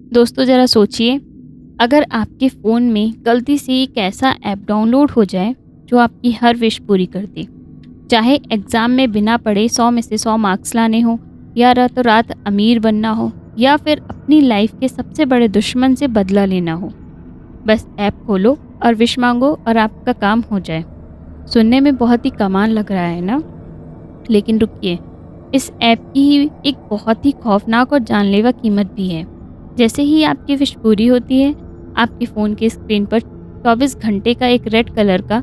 दोस्तों ज़रा सोचिए, अगर आपके फ़ोन में गलती से एक ऐसा ऐप डाउनलोड हो जाए जो आपकी हर विश पूरी कर दे। चाहे एग्ज़ाम में बिना पढ़े 100 में से 100 मार्क्स लाने हो, या रातों रात अमीर बनना हो, या फिर अपनी लाइफ के सबसे बड़े दुश्मन से बदला लेना हो। बस ऐप खोलो और विश मांगो और आपका काम हो जाए। सुनने में बहुत ही कमाल लग रहा है ना? लेकिन रुकिए, इस ऐप की ही एक बहुत ही खौफनाक और जानलेवा कीमत भी है। जैसे ही आपकी विश पूरी होती है, आपके फ़ोन की स्क्रीन पर 24 घंटे का एक रेड कलर का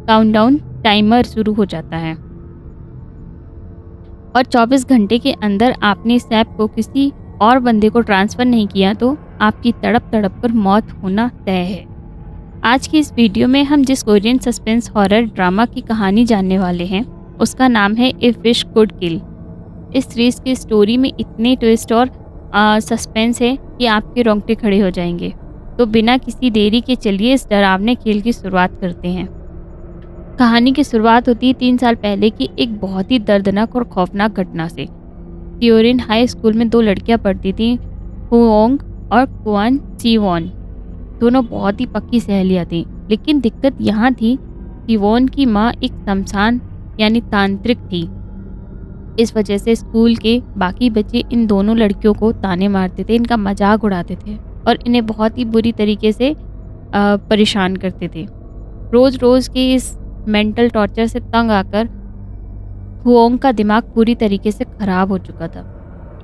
काउंटडाउन टाइमर शुरू हो जाता है, और 24 घंटे के अंदर आपने इस ऐप को किसी और बंदे को ट्रांसफ़र नहीं किया तो आपकी तड़प तड़प कर मौत होना तय है। आज की इस वीडियो में हम जिस कोरियन सस्पेंस हॉरर ड्रामा की कहानी जानने वाले हैं, उसका नाम है इफ़ विश कुड किल। इस सीरीज़ की स्टोरी में इतने ट्विस्ट और सस्पेंस है कि आपके रोंगटे खड़े हो जाएंगे। तो बिना किसी देरी के चलिए इस डरावने खेल की शुरुआत करते हैं। कहानी की शुरुआत होती है 3 साल पहले की एक बहुत ही दर्दनाक और खौफनाक घटना से। क्योरिन हाई स्कूल में 2 लड़कियां पढ़ती थीं, हुओंग और क्वान सीवॉन। दोनों बहुत ही पक्की सहेलियां थीं, लेकिन दिक्कत यहाँ थी, सीवॉन की माँ एक शमशान यानी तांत्रिक थी। इस वजह से स्कूल के बाकी बच्चे इन दोनों लड़कियों को ताने मारते थे, इनका मजाक उड़ाते थे और इन्हें बहुत ही बुरी तरीके से परेशान करते थे। रोज़ रोज़ के इस मेंटल टॉर्चर से तंग आकर हुओंग का दिमाग पूरी तरीके से खराब हो चुका था।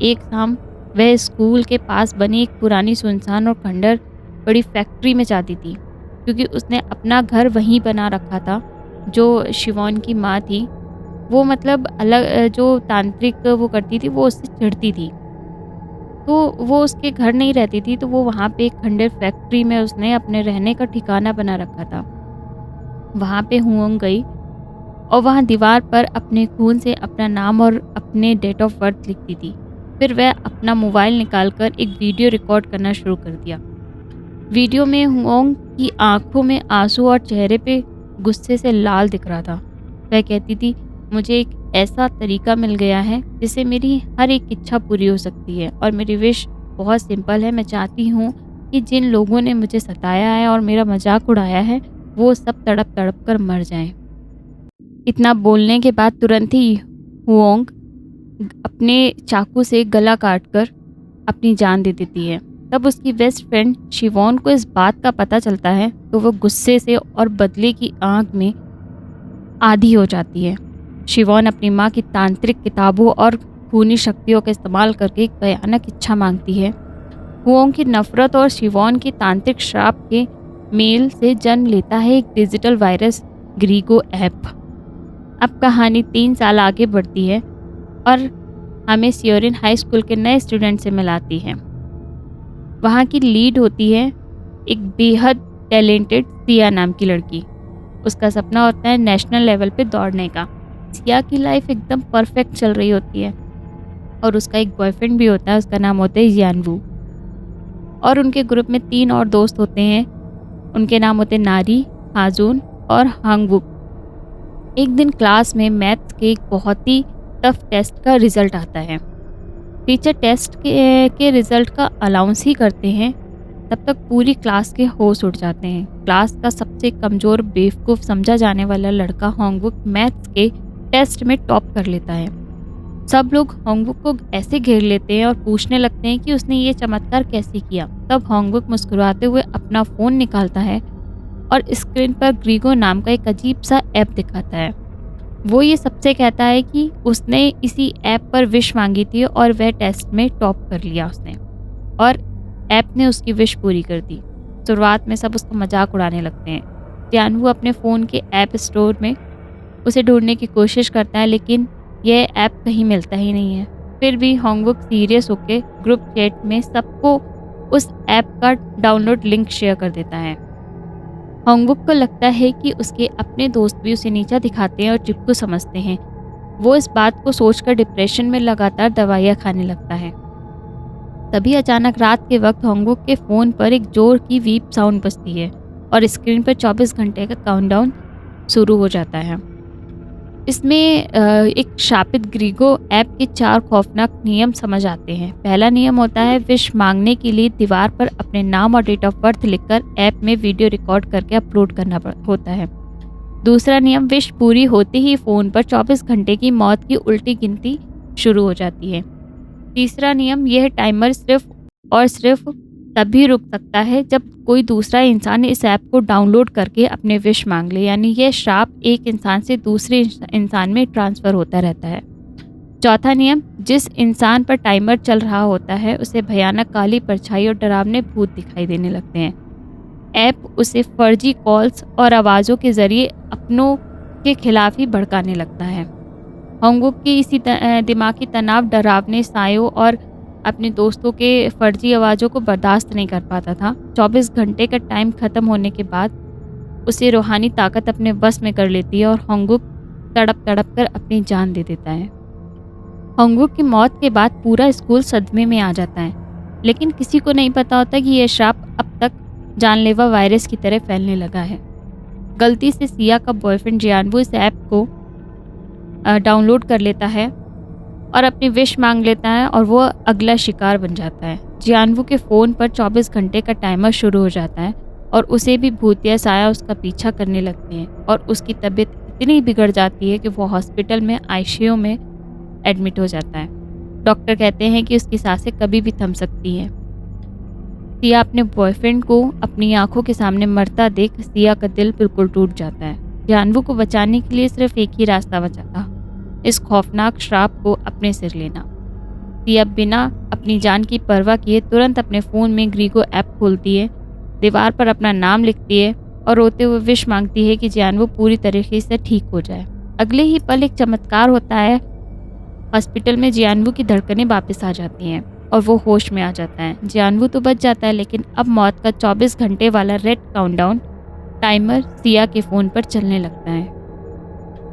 एक शाम वह स्कूल के पास बनी एक पुरानी सुनसान और खंडर बड़ी फैक्ट्री में जाती थी, क्योंकि उसने अपना घर वहीं बना रखा था। जो शिवॉन की माँ थी, वो मतलब अलग जो तांत्रिक वो करती थी, वो उससे चिढ़ती थी, तो वो उसके घर नहीं रहती थी, तो वो वहाँ पे एक खंडर फैक्ट्री में उसने अपने रहने का ठिकाना बना रखा था। वहाँ पे हुओंग गई और वहाँ दीवार पर अपने खून से अपना नाम और अपने डेट ऑफ बर्थ लिखती थी। फिर वह अपना मोबाइल निकालकर एक वीडियो रिकॉर्ड करना शुरू कर दिया। वीडियो में हुओंग की आंखों में आंसू और चेहरे पे गुस्से से लाल दिख रहा था। वह कहती थी, मुझे एक ऐसा तरीका मिल गया है जिससे मेरी हर एक इच्छा पूरी हो सकती है, और मेरी विश बहुत सिंपल है। मैं चाहती हूँ कि जिन लोगों ने मुझे सताया है और मेरा मजाक उड़ाया है, वो सब तड़प तड़प कर मर जाएं। इतना बोलने के बाद तुरंत ही हुओंग अपने चाकू से गला काटकर अपनी जान दे देती है। तब उसकी बेस्ट फ्रेंड शिवॉन को इस बात का पता चलता है, तो वो गुस्से से और बदले की आग में आधी हो जाती है। शिवॉन अपनी माँ की तांत्रिक किताबों और खूनी शक्तियों का इस्तेमाल करके एक भयानक इच्छा मांगती है। हुओंग की नफरत और शिवॉन की तांत्रिक श्राप के मेल से जन्म लेता है एक डिजिटल वायरस, ग्रीगो ऐप। अब कहानी 3 साल आगे बढ़ती है और हमें सियोरिन हाई स्कूल के नए स्टूडेंट से मिलाती है। वहाँ की लीड होती है एक बेहद टैलेंटेड सिया नाम की लड़की। उसका सपना होता है नेशनल लेवल पे दौड़ने का। सिया की लाइफ एकदम परफेक्ट चल रही होती है और उसका एक बॉयफ्रेंड भी होता है, उसका नाम होता है यानवू। और उनके ग्रुप में 3 और दोस्त होते हैं, उनके नाम होते हैं नारी, हाजून और हांगवुक। एक दिन क्लास में मैथ्स के एक बहुत ही टफ टेस्ट का रिज़ल्ट आता है। टीचर टेस्ट के रिज़ल्ट का अनाउंस ही करते हैं, तब तक पूरी क्लास के होश उड़ जाते हैं। क्लास का सबसे कमज़ोर बेवकूफ़ समझा जाने वाला लड़का होंगवुक मैथ्स के टेस्ट में टॉप कर लेता है। सब लोग होंगवुक को ऐसे घेर लेते हैं और पूछने लगते हैं कि उसने ये चमत्कार कैसे किया। तब होंगवुक मुस्कुराते हुए अपना फ़ोन निकालता है और स्क्रीन पर ग्रीगो नाम का एक अजीब सा ऐप दिखाता है। वो ये सबसे कहता है कि उसने इसी ऐप पर विश मांगी थी और वह टेस्ट में टॉप कर लिया उसने, और ऐप ने उसकी विश पूरी कर दी। शुरुआत में सब उसका मजाक उड़ाने लगते हैं। त्यानवू अपने फ़ोन के ऐप स्टोर में उसे ढूंढने की कोशिश करता है, लेकिन यह ऐप कहीं मिलता ही नहीं है। फिर भी होंगवुक सीरियस होकर ग्रुप चैट में सबको उस ऐप का डाउनलोड लिंक शेयर कर देता है। होंगवुक को लगता है कि उसके अपने दोस्त भी उसे नीचा दिखाते हैं और चिपकू समझते हैं। वो इस बात को सोचकर डिप्रेशन में लगातार दवाइयाँ खाने लगता है। तभी अचानक रात के वक्त होंगवुक के फ़ोन पर एक जोर की बीप साउंड बजती है और स्क्रीन पर 24 घंटे का काउंटडाउन शुरू हो जाता है। इसमें एक शापित ग्रीगो ऐप के 4 खौफनाक नियम समझ आते हैं। पहला नियम होता है विश मांगने के लिए दीवार पर अपने नाम और डेट ऑफ बर्थ लिखकर ऐप में वीडियो रिकॉर्ड करके अपलोड करना होता है। दूसरा नियम विश पूरी होते ही फ़ोन पर 24 घंटे की मौत की उल्टी गिनती शुरू हो जाती है। तीसरा नियम यह टाइमर सिर्फ और सिर्फ तभी रुक सकता है जब कोई दूसरा इंसान इस ऐप को डाउनलोड करके अपने विश मांग ले, यानी यह श्राप एक इंसान से दूसरे इंसान में ट्रांसफ़र होता रहता है। चौथा नियम जिस इंसान पर टाइमर चल रहा होता है उसे भयानक काली परछाई और डरावने भूत दिखाई देने लगते हैं। ऐप उसे फर्जी कॉल्स और आवाज़ों के ज़रिए अपनों के खिलाफ ही भड़काने लगता है। होंगवुक की इसी दिमागी तनाव डरावने सायों और अपने दोस्तों के फर्जी आवाज़ों को बर्दाश्त नहीं कर पाता था। 24 घंटे का टाइम ख़त्म होने के बाद उसे रूहानी ताकत अपने बस में कर लेती है और होंगवुक तड़प तड़प कर अपनी जान दे देता है। होंगवुक की मौत के बाद पूरा स्कूल सदमे में आ जाता है, लेकिन किसी को नहीं पता होता कि यह श्राप अब तक जानलेवा वायरस की तरह फैलने लगा है। गलती से सिया का बॉयफ्रेंड जियानवू इस ऐप को डाउनलोड कर लेता है और अपनी विश मांग लेता है और वो अगला शिकार बन जाता है। जियानवू के फ़ोन पर 24 घंटे का टाइमर शुरू हो जाता है और उसे भी भूतिया साया उसका पीछा करने लगते हैं और उसकी तबीयत इतनी बिगड़ जाती है कि वो हॉस्पिटल में आईसीयू में एडमिट हो जाता है। डॉक्टर कहते हैं कि उसकी सांसें कभी भी थम सकती हैं। सिया अपने बॉयफ्रेंड को अपनी आंखों के सामने मरता देख सिया का दिल बिल्कुल टूट जाता है। जियानवू को बचाने के लिए सिर्फ एक ही रास्ता बचा था, इस खौफनाक श्राप को अपने सिर लेना। सिया बिना अपनी जान की परवाह किए तुरंत अपने फ़ोन में ग्रीगो ऐप खोलती है, दीवार पर अपना नाम लिखती है और रोते हुए विश मांगती है कि जियानवू पूरी तरीके से ठीक हो जाए। अगले ही पल एक चमत्कार होता है। हॉस्पिटल में जियानवू की धड़कनें वापस आ जाती हैं और वो होश में आ जाता है। जियानवू तो बच जाता है, लेकिन अब मौत का 24 घंटे वाला रेड काउंटडाउन टाइमर सिया के फ़ोन पर चलने लगता है।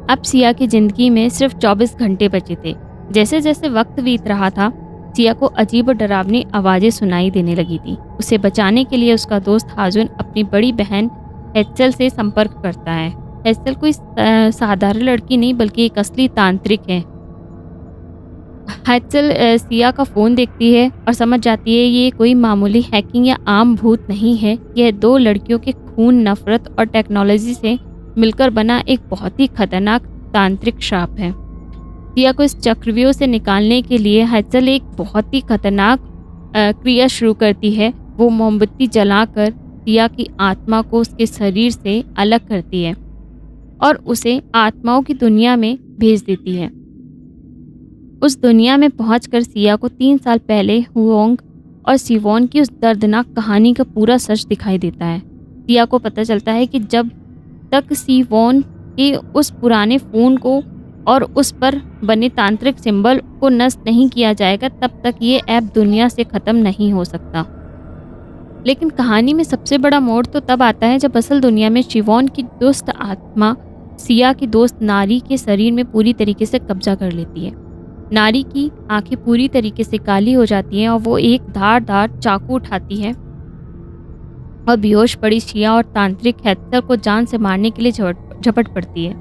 अब सिया की ज़िंदगी में सिर्फ 24 घंटे बचे थे। जैसे जैसे वक्त बीत रहा था, सिया को अजीब और डरावनी आवाज़ें सुनाई देने लगी थी। उसे बचाने के लिए उसका दोस्त हाजुन अपनी बड़ी बहन हेचल से संपर्क करता है। हेचल कोई साधारण लड़की नहीं बल्कि एक असली तांत्रिक है। हेचल सिया का फ़ोन देखती है और समझ जाती है ये कोई मामूली हैकिंग या आम भूत नहीं है, यह 2 लड़कियों के खून, नफरत और टेक्नोलॉजी से मिलकर बना एक बहुत ही खतरनाक तांत्रिक श्राप है। सिया को इस चक्रव्यूह से निकालने के लिए हेचल एक बहुत ही खतरनाक क्रिया शुरू करती है। वो मोमबत्ती जलाकर सिया की आत्मा को उसके शरीर से अलग करती है और उसे आत्माओं की दुनिया में भेज देती है। उस दुनिया में पहुंचकर सिया को 3 साल पहले हुओंग और सिवोन की उस दर्दनाक कहानी का पूरा सच दिखाई देता है। सिया को पता चलता है कि जब तक सिवोन के उस पुराने फ़ोन को और उस पर बने तांत्रिक सिंबल को नष्ट नहीं किया जाएगा, तब तक ये ऐप दुनिया से ख़त्म नहीं हो सकता। लेकिन कहानी में सबसे बड़ा मोड़ तो तब आता है जब असल दुनिया में सिवोन की दुष्ट आत्मा सिया की दोस्त नारी के शरीर में पूरी तरीके से कब्जा कर लेती है। नारी की आंखें पूरी तरीके से काली हो जाती हैं और वो एक धारदार चाकू उठाती है और बेहोश पड़ी सिया और तांत्रिक हेचल को जान से मारने के लिए झपट पड़ती है।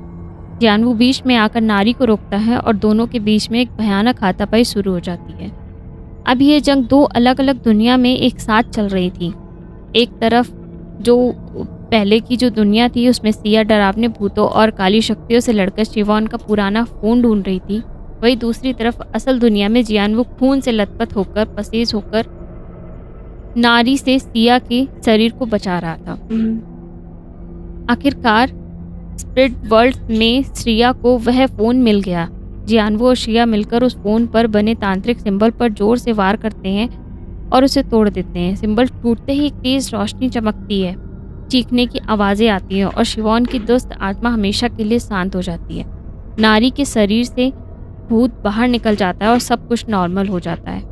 जियानवू बीच में आकर नारी को रोकता है और दोनों के बीच में एक भयानक हाथापाई शुरू हो जाती है। अब ये जंग 2 अलग अलग दुनिया में एक साथ चल रही थी। एक तरफ जो पहले की जो दुनिया थी उसमें सिया डरावने भूतों और काली शक्तियों से लड़कर सिवोन का पुराना फ़ोन ढूंढ रही थी, वही दूसरी तरफ असल दुनिया में जियानवू खून से लथपथ होकर पसेज होकर नारी से सिया के शरीर को बचा रहा था। आखिरकार स्प्रिट वर्ल्ड में सिया को वह फ़ोन मिल गया। जियानवू और सिया मिलकर उस फ़ोन पर बने तांत्रिक सिंबल पर जोर से वार करते हैं और उसे तोड़ देते हैं। सिंबल टूटते ही एक तेज़ रोशनी चमकती है, चीखने की आवाज़ें आती हैं और सिवोन की दुष्ट आत्मा हमेशा के लिए शांत हो जाती है। नारी के शरीर से भूत बाहर निकल जाता है और सब कुछ नॉर्मल हो जाता है।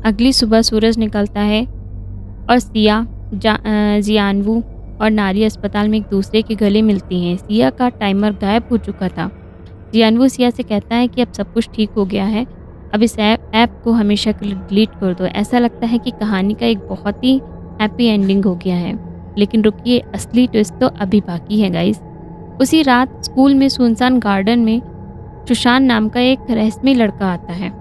अगली सुबह सूरज निकलता है और सिया, जियानवू और नारी अस्पताल में एक दूसरे के गले मिलती हैं। सिया का टाइमर गायब हो चुका था। जियानवू सिया से कहता है कि अब सब कुछ ठीक हो गया है, अब इस ऐप को हमेशा के लिए डिलीट कर दो। ऐसा लगता है कि कहानी का एक बहुत ही हैप्पी एंडिंग हो गया है, लेकिन रुकिए, असली ट्विस्ट तो अभी बाकी है गाइस। उसी रात स्कूल में सुनसान गार्डन में सुशांत नाम का एक रहस्यमय लड़का आता है।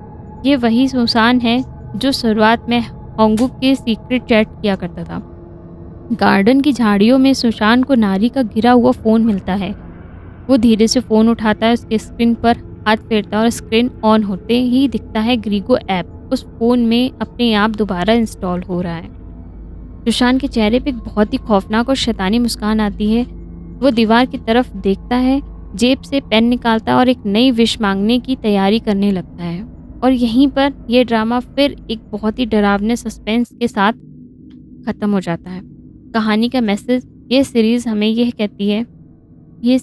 ये वही सुशांत है जो शुरुआत में होंगुक के सीक्रेट चैट किया करता था। गार्डन की झाड़ियों में सुशांत को नारी का गिरा हुआ फ़ोन मिलता है। वो धीरे से फ़ोन उठाता है, उसके स्क्रीन पर हाथ फेरता है और स्क्रीन ऑन होते ही दिखता है ग्रीगो ऐप उस फ़ोन में अपने आप दोबारा इंस्टॉल हो रहा है। सुशांत के चेहरे पे एक बहुत ही खौफनाक और शैतानी मुस्कान आती है। वो दीवार की तरफ देखता है, जेब से पेन निकालता है और एक नई विश मांगने की तैयारी करने लगता है। और यहीं पर यह ड्रामा फिर एक बहुत ही डरावने सस्पेंस के साथ ख़त्म हो जाता है। कहानी का मैसेज ये सीरीज़ हमें ये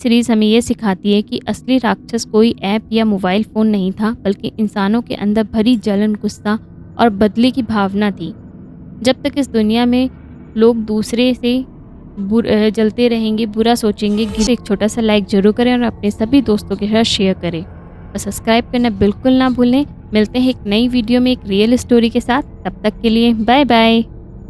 सिखाती है कि असली राक्षस कोई ऐप या मोबाइल फ़ोन नहीं था, बल्कि इंसानों के अंदर भरी जलन, गुस्सा और बदले की भावना थी। जब तक इस दुनिया में लोग दूसरे से जलते रहेंगे, बुरा सोचेंगे, एक छोटा सा लाइक ज़रूर करें और अपने सभी दोस्तों के साथ शेयर करें और सब्सक्राइब करना बिल्कुल ना भूलें। मिलते हैं एक नई वीडियो में एक रियल स्टोरी के साथ। तब तक के लिए बाय बाय।